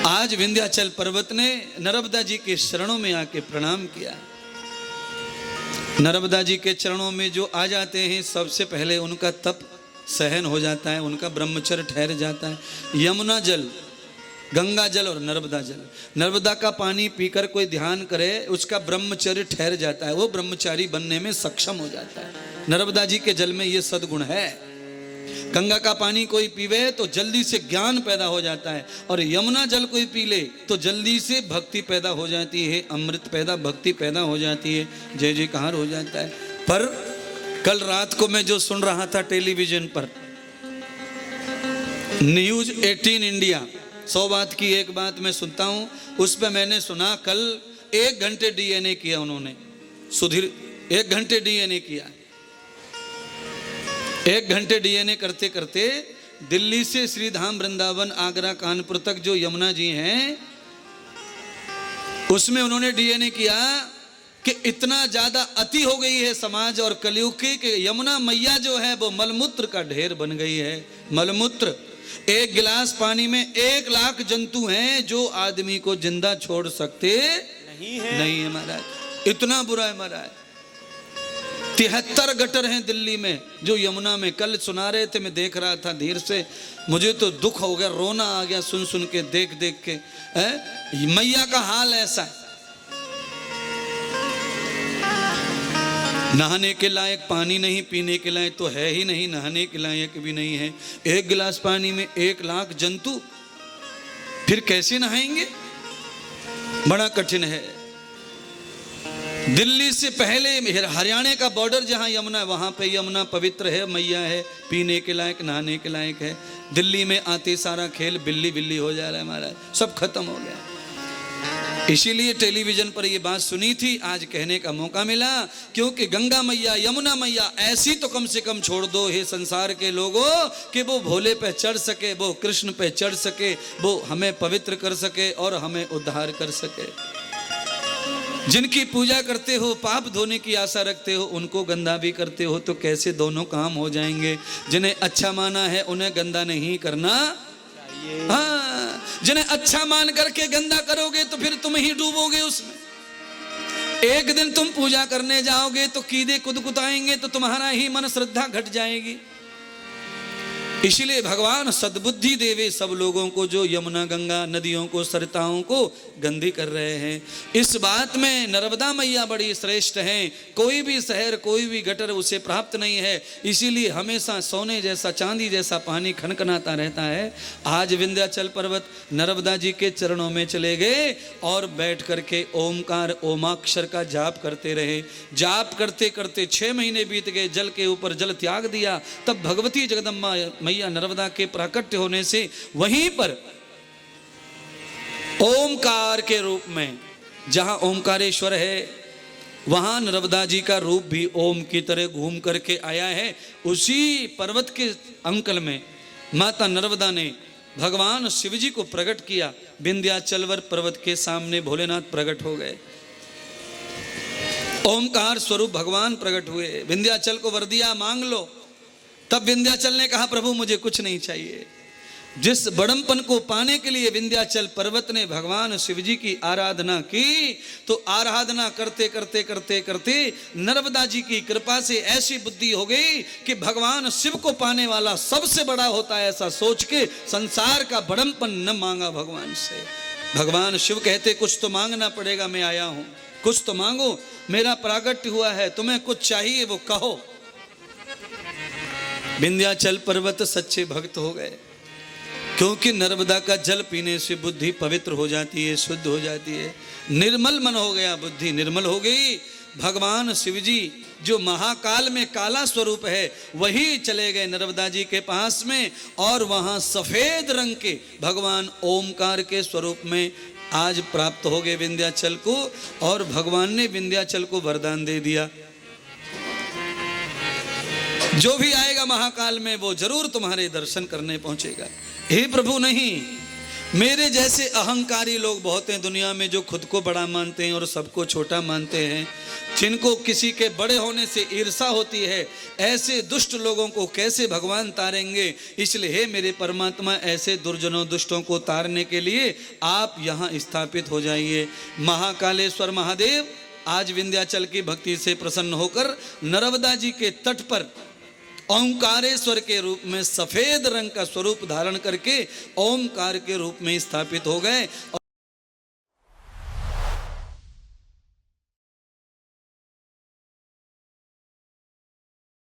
आज विंध्याचल पर्वत ने नर्मदा जी के चरणों में आके प्रणाम किया। नर्मदा जी के चरणों में जो आ जाते हैं सबसे पहले उनका तप सहन हो जाता है, उनका ब्रह्मचर्य ठहर जाता है। यमुना जल, गंगा जल और नर्मदा जल, नर्मदा का पानी पीकर कोई ध्यान करे उसका ब्रह्मचर्य ठहर जाता है, वो ब्रह्मचारी बनने में सक्षम हो जाता है। नर्मदा जी के जल में ये सद्गुण है। गंगा का पानी कोई पीवे तो जल्दी से ज्ञान पैदा हो जाता है, और यमुना जल कोई पी ले तो जल्दी से भक्ति पैदा हो जाती है, अमृत पैदा, भक्ति पैदा हो जाती है, जय जयकार हो जाता है। पर कल रात को मैं जो सुन रहा था टेलीविजन पर, न्यूज 18 इंडिया, 100 बात की एक बात मैं सुनता हूं, उस पर मैंने सुना कल 1 घंटे डीएनए किया उन्होंने, सुधीर 1 घंटे डीएनए किया। 1 घंटे डीएनए करते करते दिल्ली से श्रीधाम, वृंदावन, आगरा, कानपुर तक जो यमुना जी हैं उसमें उन्होंने डीएनए किया कि इतना ज्यादा अति हो गई है समाज और कलयुग की कि यमुना मैया जो है वो मलमूत्र का ढेर बन गई है। मलमूत्र, 1 गिलास पानी में 1 लाख जंतु हैं जो आदमी को जिंदा छोड़ सकते नहीं है महाराज, इतना बुरा है महाराज। 73 गटर हैं दिल्ली में जो यमुना में, कल सुना रहे थे, मैं देख रहा था धीरे से, मुझे तो दुख हो गया, रोना आ गया सुन सुन के, देख देख के। मैया का हाल ऐसा है, नहाने के लायक पानी नहीं, पीने के लायक तो है ही नहीं, नहाने के लायक भी नहीं है। 1 गिलास पानी में 1 लाख जंतु, फिर कैसे नहाएंगे? बड़ा कठिन है। दिल्ली से पहले हरियाणा का बॉर्डर जहां यमुना है वहां पे यमुना पवित्र है, मैया है, पीने के लायक, नहाने के लायक है। दिल्ली में आते सारा खेल बिल्ली बिल्ली हो जा रहा है महाराज, सब खत्म हो गया। इसीलिए टेलीविजन पर ये बात सुनी थी, आज कहने का मौका मिला, क्योंकि गंगा मैया, यमुना मैया ऐसी तो कम से कम छोड़ दो हे संसार के लोगों कि वो भोले पे चढ़ सके, वो कृष्ण पे चढ़ सके, वो हमें पवित्र कर सके और हमें उद्धार कर सके। जिनकी पूजा करते हो, पाप धोने की आशा रखते हो, उनको गंदा भी करते हो, तो कैसे दोनों काम हो जाएंगे? जिन्हें अच्छा माना है उन्हें गंदा नहीं करना चाहिए। हाँ, जिन्हें अच्छा मान करके गंदा करोगे तो फिर तुम ही डूबोगे उसमें। एक दिन तुम पूजा करने जाओगे तो कीड़े कुदकुताएंगे, तो तुम्हारा ही मन श्रद्धा घट जाएगी। इसीलिए भगवान सद्बुद्धि देवे सब लोगों को जो यमुना, गंगा नदियों को, सरिताओं को गंदी कर रहे हैं। इस बात में नर्मदा मैया बड़ी श्रेष्ठ हैं, कोई भी शहर, कोई भी गटर उसे प्राप्त नहीं है। इसीलिए हमेशा सोने जैसा, चांदी जैसा पानी खनखनाता रहता है। आज विंध्याचल पर्वत नर्मदा जी के चरणों में चले गए और बैठ करके ओमकार, ओमाक्षर का जाप करते रहे। जाप करते करते 6 महीने बीत गए, जल के ऊपर जल त्याग दिया। तब भगवती जगदम्बा मैया नर्मदा के प्राकट्य होने से वहीं पर ओमकार के रूप में, जहां ओमकारेश्वर है वहां नर्मदा जी का रूप भी ओम की तरह घूम करके आया है। उसी पर्वत के अंकल में माता नर्मदा ने भगवान शिव जी को प्रकट किया। विंध्याचलवर पर्वत के सामने भोलेनाथ प्रकट हो गए, ओमकार स्वरूप भगवान प्रकट हुए। विंध्याचल को वर दिया, मांग लो। तब विंध्याचल ने कहा, प्रभु मुझे कुछ नहीं चाहिए। जिस बड़म्पन को पाने के लिए विंध्याचल पर्वत ने भगवान शिव जी की आराधना की, तो आराधना करते करते करते करते नर्मदा जी की कृपा से ऐसी बुद्धि हो गई कि भगवान शिव को पाने वाला सबसे बड़ा होता है, ऐसा सोच के संसार का बड़म्पन न मांगा भगवान से। भगवान शिव कहते, कुछ तो मांगना पड़ेगा, मैं आया हूं, कुछ तो मांगो, मेरा प्रागट्य हुआ है, तुम्हें कुछ चाहिए वो कहो। विंध्याचल पर्वत सच्चे भक्त हो गए, क्योंकि नर्मदा का जल पीने से बुद्धि पवित्र हो जाती है, शुद्ध हो जाती है, निर्मल मन हो गया, बुद्धि निर्मल हो गई। भगवान शिव जी जो महाकाल में काला स्वरूप है वही चले गए नर्मदा जी के पास में, और वहां सफेद रंग के भगवान ओमकार के स्वरूप में आज प्राप्त हो गए विंध्याचल को। और भगवान ने विंध्याचल को वरदान दे दिया, जो भी आएगा महाकाल में वो जरूर तुम्हारे दर्शन करने पहुंचेगा। हे प्रभु, नहीं, मेरे जैसे अहंकारी लोग बहुत हैं दुनिया में जो खुद को बड़ा मानते हैं और सबको छोटा मानते हैं। जिनको किसी के बड़े होने से ईर्षा होती है, ऐसे दुष्ट लोगों को कैसे भगवान तारेंगे। इसलिए हे मेरे परमात्मा, ऐसे दुर्जनों दुष्टों को तारने के लिए आप यहाँ स्थापित हो जाइए। महाकालेश्वर महादेव आज विंध्याचल की भक्ति से प्रसन्न होकर नर्मदा जी के तट पर ओंकारेश्वर के रूप में सफेद रंग का स्वरूप धारण करके ओमकार के रूप में स्थापित हो गए।